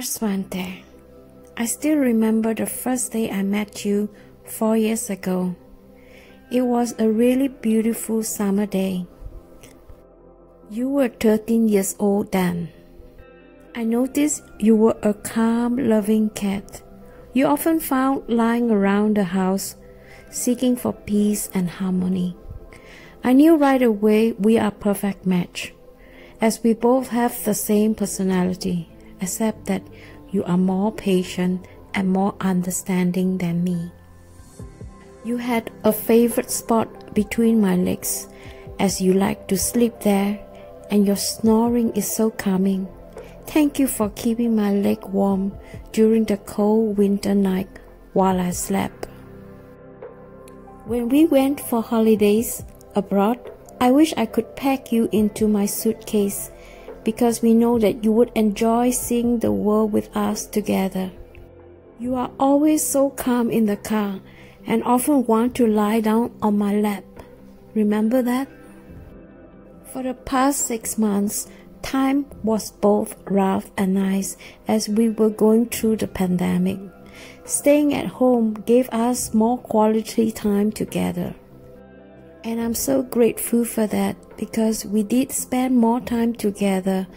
Swante, I still remember the first day I met you 4 years ago. It was a really beautiful summer day. You were 13 years old then. I noticed you were a calm, loving cat. You often found lying around the house, seeking for peace and harmony. I knew right away we are a perfect match, as we both have the same personality, except that you are more patient and more understanding than me. You had a favorite spot between my legs, as you like to sleep there, and your snoring is so calming. Thank you for keeping my leg warm during the cold winter night while I slept. When we went for holidays abroad, I wish I could pack you into my suitcase, because we know that you would enjoy seeing the world with us together. You are always so calm in the car and often want to lie down on my lap. Remember that? For the past 6 months, time was both rough and nice as we were going through the pandemic. Staying at home gave us more quality time together. And I'm so grateful for that, because we did spend more time together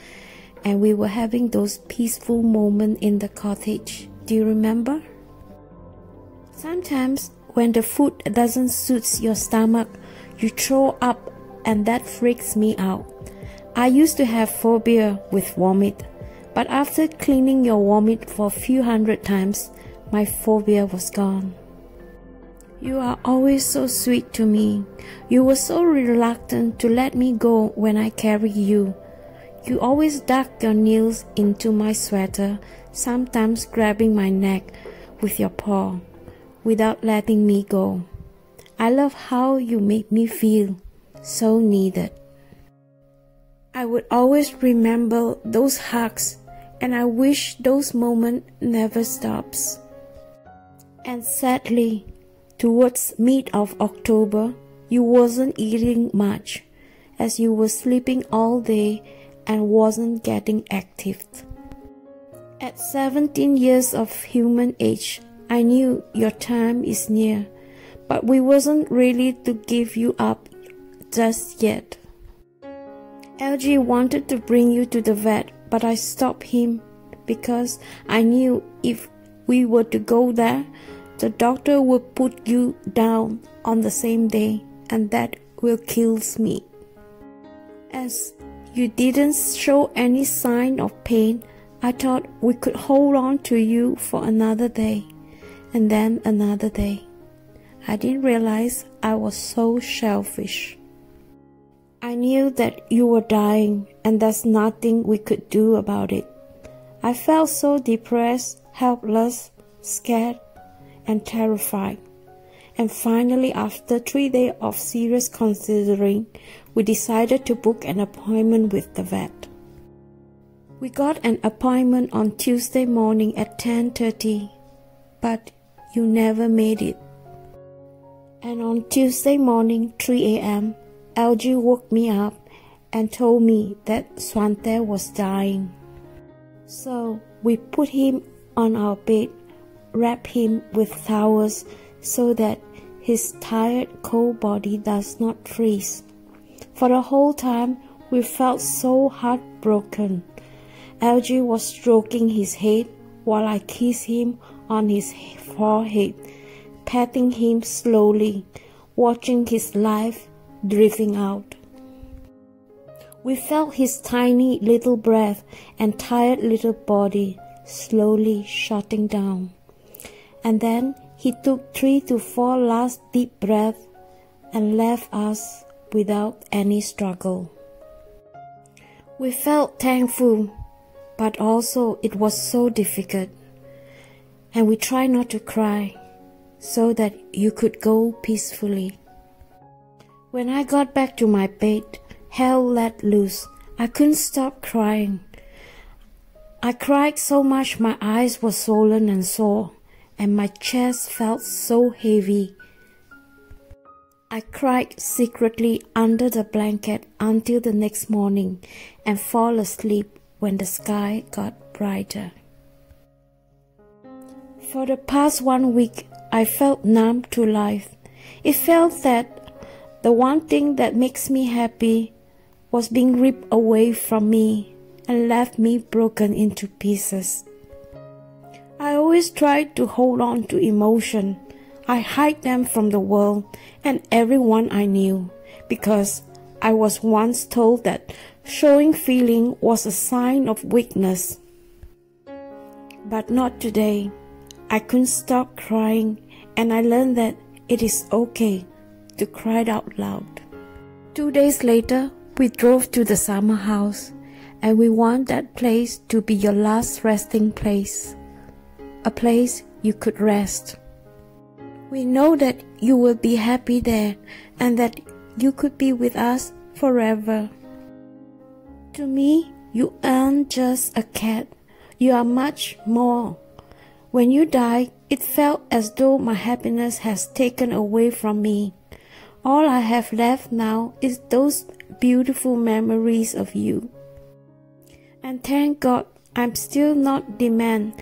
and we were having those peaceful moments in the cottage. Do you remember? Sometimes when the food doesn't suit your stomach, you throw up, and that freaks me out. I used to have phobia with vomit, but after cleaning your vomit for a few hundred times, my phobia was gone. You are always so sweet to me. You were so reluctant to let me go when I carry you. You always dug your nails into my sweater, sometimes grabbing my neck with your paw, without letting me go. I love how you made me feel so needed. I would always remember those hugs, and I wish those moments never stops. And sadly, towards mid of October, you wasn't eating much, as you were sleeping all day and wasn't getting active. At 17 years of human age, I knew your time is near, but we wasn't ready to give you up just yet. LG wanted to bring you to the vet, but I stopped him because I knew if we were to go there, the doctor would put you down on the same day, and that will kill me. As you didn't show any sign of pain, I thought we could hold on to you for another day, and then another day. I didn't realize I was so selfish. I knew that you were dying, and there's nothing we could do about it. I felt so depressed, helpless, scared, and terrified. And finally, after 3 days of serious considering, we decided to book an appointment with the vet. We got an appointment on Tuesday morning at 10:30, but you never made it. And on Tuesday morning, 3 a.m., LG woke me up and told me that Swante was dying. So we put him on our bed, wrapped him with towels so that his tired, cold body does not freeze. For the whole time, we felt so heartbroken. LG was stroking his head while I kissed him on his forehead, patting him slowly, watching his life drifting out. We felt his tiny little breath and tired little body slowly shutting down. And then he took 3 to 4 last deep breaths and left us without any struggle. We felt thankful, but also it was so difficult. And we tried not to cry so that you could go peacefully. When I got back to my bed, hell let loose. I couldn't stop crying. I cried so much my eyes were swollen and sore, and my chest felt so heavy. I cried secretly under the blanket until the next morning and fall asleep when the sky got brighter. For the past 1 week, I felt numb to life. It felt that the one thing that makes me happy was being ripped away from me and left me broken into pieces. I always tried to hold on to emotion. I hid them from the world and everyone I knew because I was once told that showing feeling was a sign of weakness. But not today. I couldn't stop crying, and I learned that it is okay to cry out loud. 2 days later, we drove to the summer house, and we want that place to be your last resting place, a place you could rest. We know that you will be happy there, and that you could be with us forever. To me, you aren't just a cat. You are much more. When you died, it felt as though my happiness has taken away from me. All I have left now is those beautiful memories of you. And thank God I'm still not the man,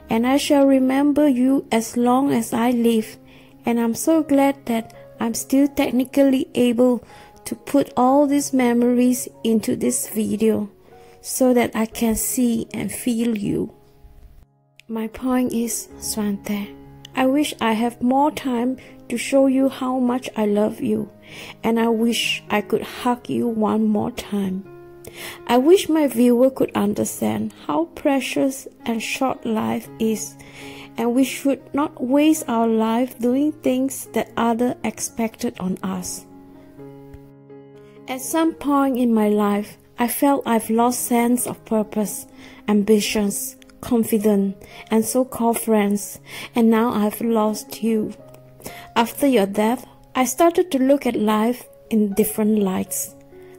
and I shall remember you as long as I live. And I'm so glad that I'm still technically able to put all these memories into this video so that I can see and feel you. My point is, Swante, I wish I have more time to show you how much I love you, and I wish I could hug you one more time. I wish my viewer could understand how precious and short life is, and we should not waste our life doing things that others expected on us. At some point in my life, I felt I've lost sense of purpose, ambitions, confidence, and so-called friends, and now I've lost you. After your death, I started to look at life in different lights.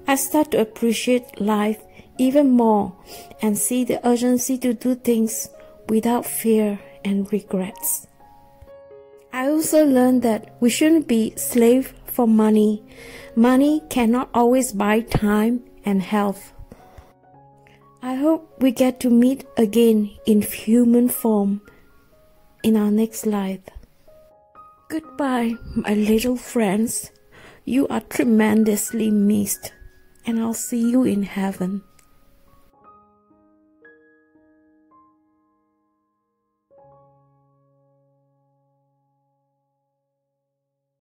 I start to appreciate life even more and see the urgency to do things without fear and regrets. I also learned that we shouldn't be slaves for money. Money cannot always buy time and health. I hope we get to meet again in human form in our next life. Goodbye, my little friends. You are tremendously missed, and I'll see you in heaven.